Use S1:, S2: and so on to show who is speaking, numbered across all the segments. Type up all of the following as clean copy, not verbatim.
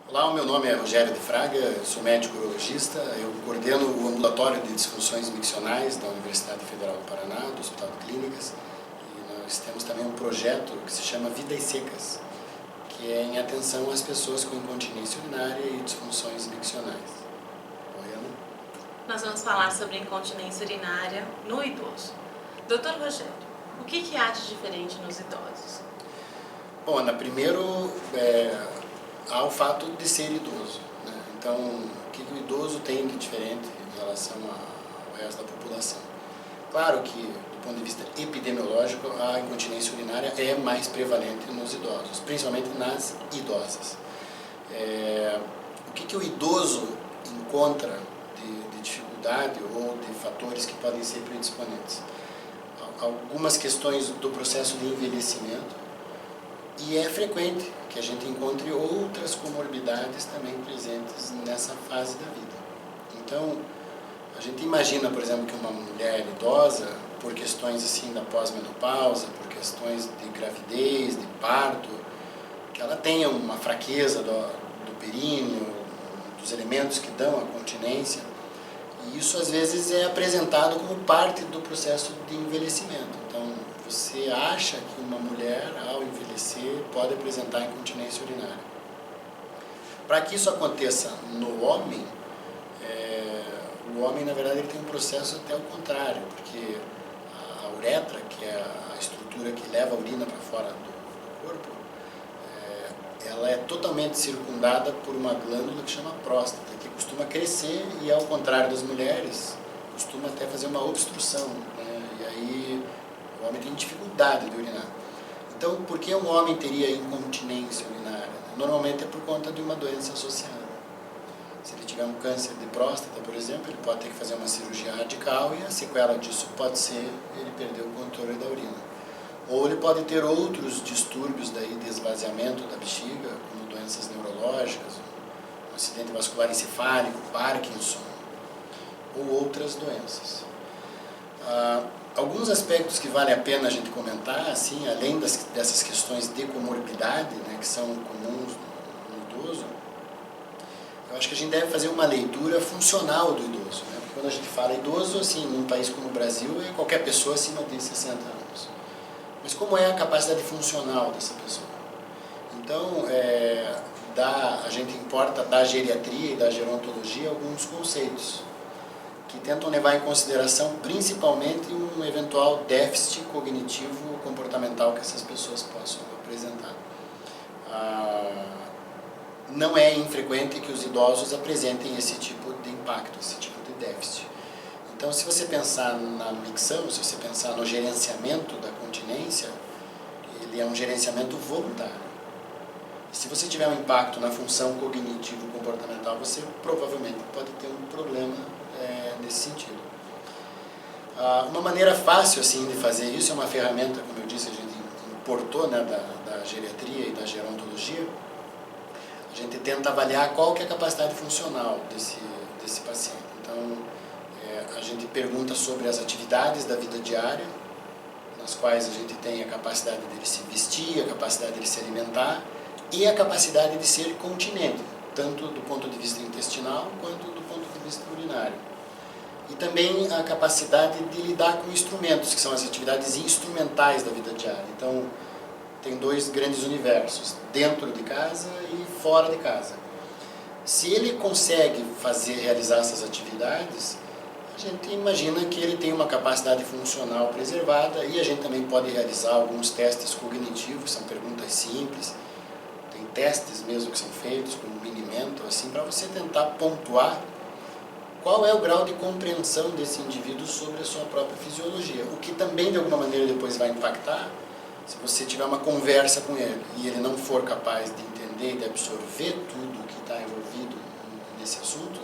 S1: Olá, o meu nome é Rogério de Fraga, sou médico urologista, eu coordeno o ambulatório de disfunções miccionais da Universidade Federal do Paraná, do Hospital de Clínicas, e nós temos também um projeto que se chama Vidas Secas, que é em atenção às pessoas com incontinência urinária e disfunções miccionais. Oi, Ana.
S2: Nós vamos falar sobre incontinência urinária no idoso. Dr. Rogério, o que há de diferente nos idosos?
S1: Bom, Ana, primeiro há o fato de ser idoso, né? Então, o que o idoso tem de diferente em relação ao resto da população? Claro que, do ponto de vista epidemiológico, a incontinência urinária é mais prevalente nos idosos, principalmente nas idosas. O que o idoso encontra de dificuldade ou de fatores que podem ser predisponentes? Algumas questões do processo de envelhecimento, e é frequente que a gente encontre outras comorbidades também presentes nessa fase da vida. Então, a gente imagina, por exemplo, que uma mulher idosa, por questões assim da pós-menopausa, por questões de gravidez, de parto, que ela tenha uma fraqueza do períneo, dos elementos que dão a continência, e isso às vezes é apresentado como parte do processo de envelhecimento. Então, você acha que uma mulher, ao envelhecer, pode apresentar incontinência urinária. Para que isso aconteça no homem, o homem, na verdade, ele tem um processo até o contrário, porque a uretra, que é a estrutura que leva a urina para fora do corpo, ela é totalmente circundada por uma glândula que chama próstata, que costuma crescer e, ao contrário das mulheres, costuma até fazer uma obstrução, né? E aí o homem tem dificuldade de urinar. Então, por que um homem teria incontinência urinária? Normalmente é por conta de uma doença associada. Se ele tiver um câncer de próstata, por exemplo, ele pode ter que fazer uma cirurgia radical e a sequela disso pode ser ele perder o controle da urina. Ou ele pode ter outros distúrbios daí de esvaziamento da bexiga, como doenças neurológicas, um acidente vascular encefálico, Parkinson, ou outras doenças. Alguns aspectos que vale a pena a gente comentar, assim, além dessas questões de comorbidade, né, que são comuns no idoso, eu acho que a gente deve fazer uma leitura funcional do idoso, né? Porque quando a gente fala idoso, assim, num país como o Brasil, é qualquer pessoa acima de 60 anos. Mas como é a capacidade funcional dessa pessoa? Então, a gente importa da geriatria e da gerontologia alguns conceitos que tentam levar em consideração principalmente um eventual déficit cognitivo comportamental que essas pessoas possam apresentar. Não é infrequente que os idosos apresentem esse tipo de impacto, esse tipo de déficit. Então, se você pensar na micção, se você pensar no gerenciamento da continência, ele é um gerenciamento voluntário. Se você tiver um impacto na função cognitivo-comportamental, você provavelmente pode ter um problema nesse sentido. Uma maneira fácil assim de fazer isso é uma ferramenta, como eu disse, a gente importou, né, da geriatria e da gerontologia. A gente tenta avaliar qual que é a capacidade funcional desse paciente. Então, a gente pergunta sobre as atividades da vida diária, nas quais a gente tem a capacidade dele se vestir, a capacidade dele se alimentar e a capacidade de ser continente, tanto do ponto de vista intestinal quanto do ponto de vista urinário. E também a capacidade de lidar com instrumentos, que são as atividades instrumentais da vida diária. Então, tem dois grandes universos, dentro de casa e fora de casa. Se ele consegue realizar essas atividades, a gente imagina que ele tem uma capacidade funcional preservada e a gente também pode realizar alguns testes cognitivos, são perguntas simples, tem testes mesmo que são feitos com minimento, assim, para você tentar pontuar qual é o grau de compreensão desse indivíduo sobre a sua própria fisiologia, o que também de alguma maneira depois vai impactar se você tiver uma conversa com ele e ele não for capaz de entender e de absorver tudo que está envolvido nesse assunto,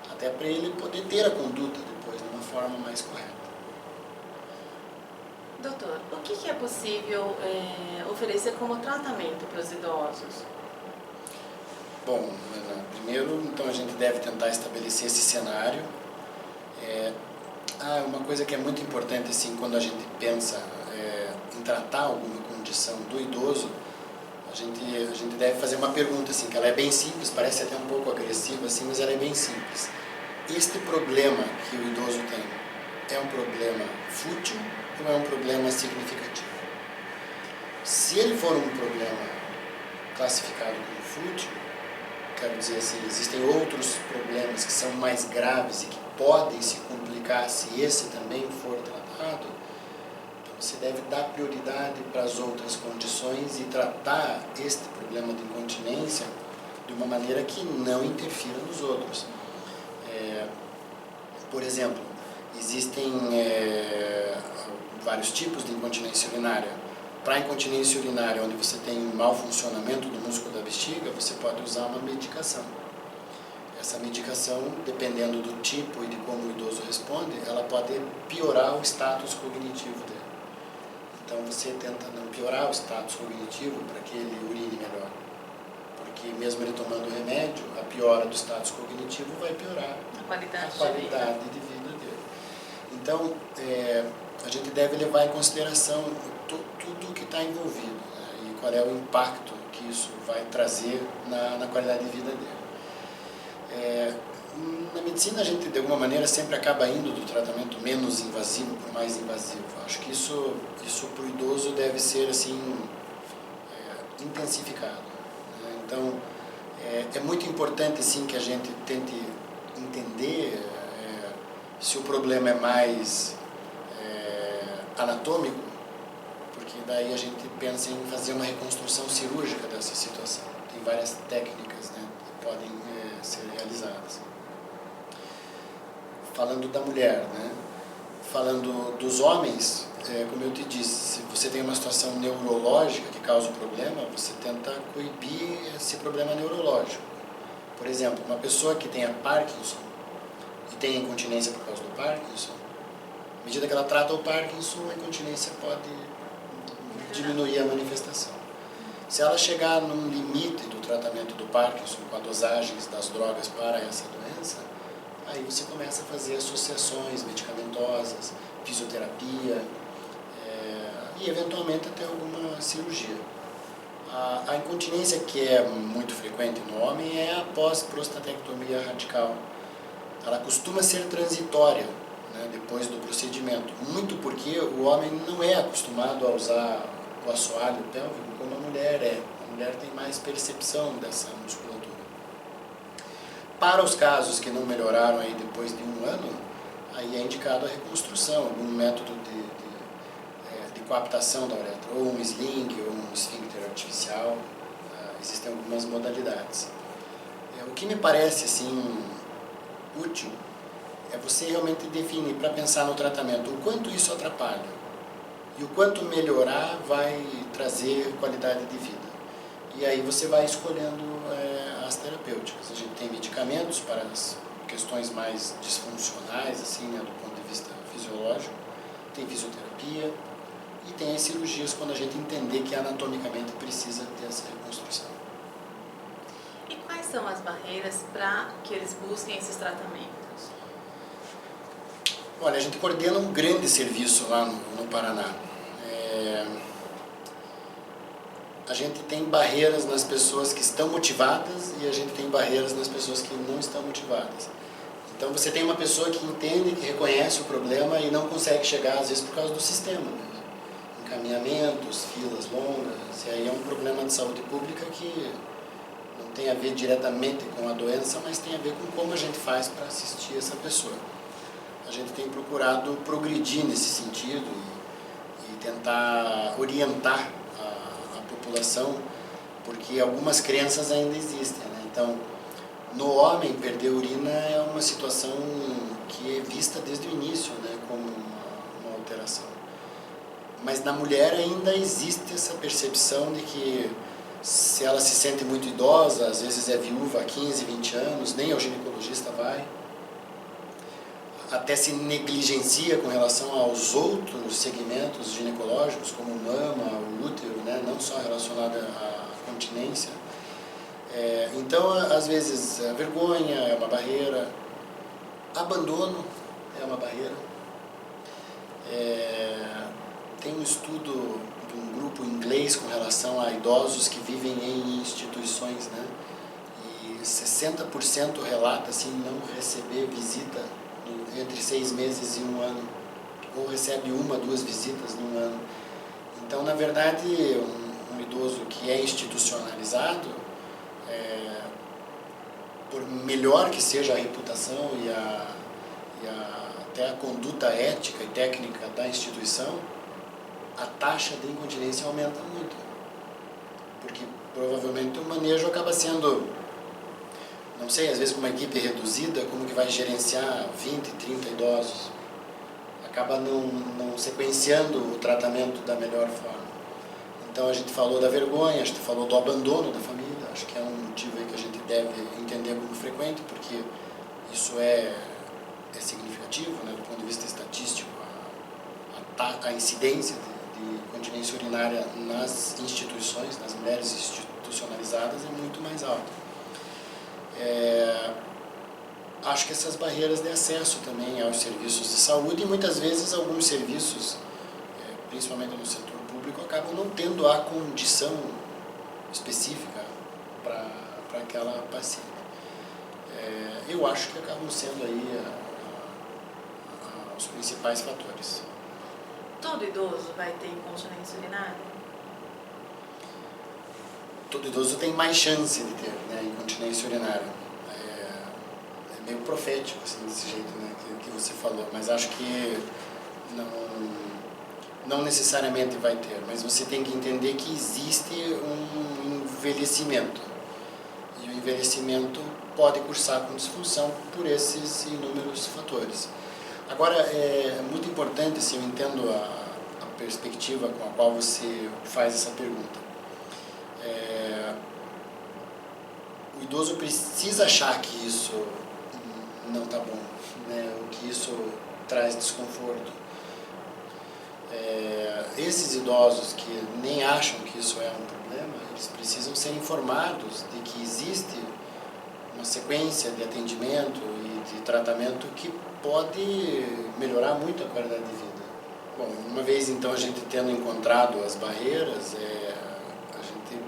S1: até para ele poder ter a conduta depois de uma forma mais correta.
S2: Doutor, o que é possível oferecer como tratamento para os idosos?
S1: Bom, primeiro, então a gente deve tentar estabelecer esse cenário. Uma coisa que é muito importante, assim, quando a gente pensa em tratar alguma condição do idoso, a gente deve fazer uma pergunta, assim, que ela é bem simples, parece até um pouco agressiva, assim, mas ela é bem simples. Este problema que o idoso tem é um problema fútil ou é um problema significativo? Se ele for um problema classificado como fútil, quero dizer assim, existem outros problemas que são mais graves e que podem se complicar se esse também for tratado, então você deve dar prioridade para as outras condições e tratar este problema de incontinência de uma maneira que não interfira nos outros. Por exemplo, existem vários tipos de incontinência urinária. Para a incontinência urinária, onde você tem um mau funcionamento do músculo da bexiga, você pode usar uma medicação. Essa medicação, dependendo do tipo e de como o idoso responde, ela pode piorar o status cognitivo dele. Então você tenta não piorar o status cognitivo para que ele urine melhor. Porque mesmo ele tomando o remédio, a piora do status cognitivo vai piorar
S2: A qualidade
S1: de vida dele. Então, a gente deve levar em consideração tudo que está envolvido, né? E qual é o impacto que isso vai trazer na qualidade de vida dele. Na medicina, a gente, de alguma maneira, sempre acaba indo do tratamento menos invasivo para o mais invasivo. Acho que isso para o idoso deve ser assim, intensificado, né? Então, é muito importante sim, que a gente tente entender se o problema é mais anatômico, porque daí a gente pensa em fazer uma reconstrução cirúrgica dessa situação. Tem várias técnicas, né, que podem ser realizadas. Falando da mulher, né, falando dos homens, como eu te disse, se você tem uma situação neurológica que causa um problema, você tenta coibir esse problema neurológico. Por exemplo, uma pessoa que tenha Parkinson e tem incontinência por causa do Parkinson, à medida que ela trata o Parkinson, a incontinência pode diminuir a manifestação. Se ela chegar num limite do tratamento do Parkinson com a dosagem das drogas para essa doença, aí você começa a fazer associações medicamentosas, fisioterapia e eventualmente até alguma cirurgia. A incontinência que é muito frequente no homem é a pós-prostatectomia radical. Ela costuma ser transitória, né, depois do procedimento, muito porque o homem não é acostumado a usar o assoalho pélvico como a mulher é. A mulher tem mais percepção dessa musculatura. Para os casos que não melhoraram aí depois de 1 ano, aí é indicado a reconstrução, algum método de coaptação da uretra, ou um sling, ou um esfíncter artificial. Existem algumas modalidades. O que me parece assim útil é você realmente definir, para pensar no tratamento, o quanto isso atrapalha e o quanto melhorar vai trazer qualidade de vida. E aí você vai escolhendo as terapêuticas. A gente tem medicamentos para as questões mais disfuncionais, assim, né, do ponto de vista fisiológico, tem fisioterapia e tem as cirurgias quando a gente entender que anatomicamente precisa ter essa reconstrução.
S2: E quais são as barreiras para que eles busquem esses tratamentos?
S1: Olha, a gente coordena um grande serviço lá no Paraná. A gente tem barreiras nas pessoas que estão motivadas e a gente tem barreiras nas pessoas que não estão motivadas. Então você tem uma pessoa que entende, que reconhece o problema e não consegue chegar, às vezes por causa do sistema, né? Encaminhamentos, filas longas, e aí é um problema de saúde pública que não tem a ver diretamente com a doença, mas tem a ver com como a gente faz para assistir essa pessoa. A gente tem procurado progredir nesse sentido e tentar orientar a população, porque algumas crenças ainda existem, né? Então, no homem, perder urina é uma situação que é vista desde o início, né, como uma alteração. Mas na mulher ainda existe essa percepção de que se ela se sente muito idosa, às vezes é viúva há 15, 20 anos, nem ao ginecologista vai, até se negligencia com relação aos outros segmentos ginecológicos, como mama, o útero, né? Não só relacionado à continência. Então, às vezes, a vergonha é uma barreira, abandono é uma barreira. Tem um estudo exemplo, um grupo inglês com relação a idosos que vivem em instituições, né? E 60% relata assim não receber visita entre 6 meses e 1 ano, ou recebe 1, 2 visitas num ano. Então, na verdade, um idoso que é institucionalizado, por melhor que seja a reputação e até a conduta ética e técnica da instituição, a taxa de incontinência aumenta muito. Porque provavelmente o manejo acaba sendo, não sei, às vezes com uma equipe reduzida, como que vai gerenciar 20, 30 idosos? Acaba não sequenciando o tratamento da melhor forma. Então a gente falou da vergonha, a gente falou do abandono da família, acho que é um motivo aí que a gente deve entender como frequente, porque isso é significativo, né, do ponto de vista estatístico. A incidência de incontinência urinária nas instituições, nas mulheres institucionalizadas, é muito mais alta. Acho que essas barreiras de acesso também aos serviços de saúde, e muitas vezes alguns serviços, principalmente no setor público, acabam não tendo a condição específica para aquela paciente. Eu acho que acabam sendo aí os principais fatores.
S2: Todo idoso vai ter incontinência urinária?
S1: Todo idoso tem mais chance de ter, né, incontinência urinária. É meio profético, assim, desse jeito, né, que você falou, mas acho que não necessariamente vai ter, mas você tem que entender que existe um envelhecimento, e o envelhecimento pode cursar com disfunção por esses inúmeros fatores. Agora, é muito importante, assim, eu entendo a perspectiva com a qual você faz essa pergunta. O idoso precisa achar que isso não está bom, né, ou que isso traz desconforto. Esses idosos que nem acham que isso é um problema, eles precisam ser informados de que existe uma sequência de atendimento e de tratamento que pode melhorar muito a qualidade de vida. Bom, uma vez então a gente tendo encontrado as barreiras, a gente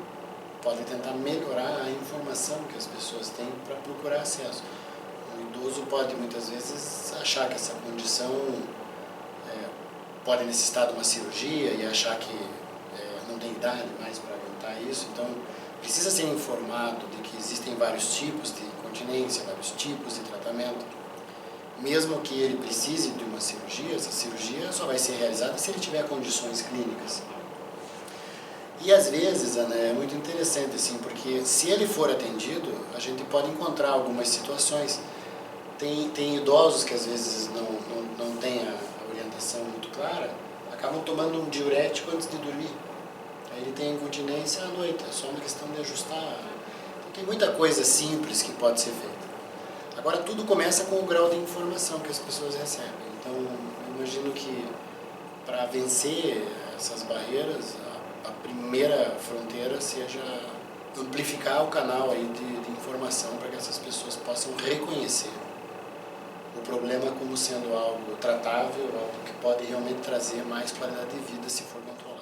S1: pode tentar melhorar a informação que as pessoas têm para procurar acesso. O idoso pode muitas vezes achar que essa condição pode necessitar de uma cirurgia e achar que não tem idade mais para aguentar isso, então precisa ser informado de que existem vários tipos de incontinência, vários tipos de tratamento. Mesmo que ele precise de uma cirurgia, essa cirurgia só vai ser realizada se ele tiver condições clínicas. E às vezes, Ana, é muito interessante, assim, porque se ele for atendido, a gente pode encontrar algumas situações. Tem idosos que às vezes não têm a orientação muito clara, acabam tomando um diurético antes de dormir. Aí ele tem incontinência à noite, é só uma questão de ajustar. Então, tem muita coisa simples que pode ser feita. Agora, tudo começa com o grau de informação que as pessoas recebem. Então, eu imagino que para vencer essas barreiras, a primeira fronteira seja amplificar o canal aí de informação para que essas pessoas possam reconhecer o problema como sendo algo tratável, algo que pode realmente trazer mais qualidade de vida se for controlado.